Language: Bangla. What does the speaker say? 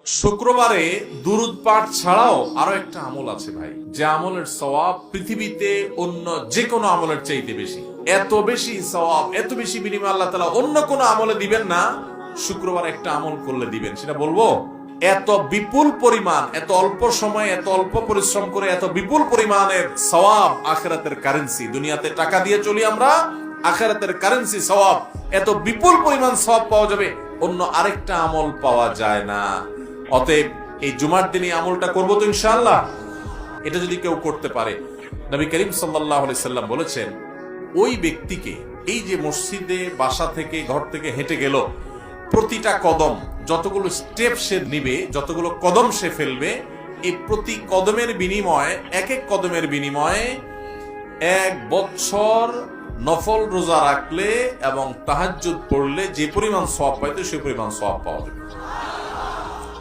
শুক্রবারে দুরুদ পাঠ ছাড়াও আরো একটা আমল আছে ভাই, যে আমলের সওয়াব পৃথিবীতে অন্য যে কোনো আমলের চাইতে বেশি। এত বেশি সওয়াব, এত বেশি বিনিময় আল্লাহ তাআলা অন্য কোনো আমলে দিবেন না, শুক্রবার একটা আমল করলে দিবেন। সেটা বলবো, এত বিপুল পরিমাণ, এত অল্প সময়ে, এত অল্প পরিশ্রম করে এত বিপুল পরিমাণের সওয়াব, আখিরাতের কারেন্সি। দুনিয়াতে টাকা দিয়ে চলি আমরা, আখিরাতের কারেন্সি সওয়াব। এত বিপুল পরিমাণ সওয়াব পাওয়া যাবে, অন্য আরেকটা আমল পাওয়া যায় না। অতএব এই জুমার দিনে আমলটা করবো তো ইনশাআল্লাহ। এটা যদি কেউ করতে পারে, নবী করিম সাল্লাল্লাহু আলাইহি সাল্লাম বলেছেন, ওই ব্যক্তিকে, এই যে মসজিদে বাসা থেকে ঘর থেকে হেঁটে গেল, প্রতিটা কদম, যতগুলো স্টেপ সে নিবে, যতগুলো কদম সে ফেলবে, এই প্রতি কদমের বিনিময়ে, এক এক কদমের বিনিময়ে 1 বছর নফল রোজা রাখলে এবং তাহাজ্জুদ পড়লে যে পরিমাণ সওয়াব পাইতো সেই পরিমাণ সওয়াব পাওয়া যাবে।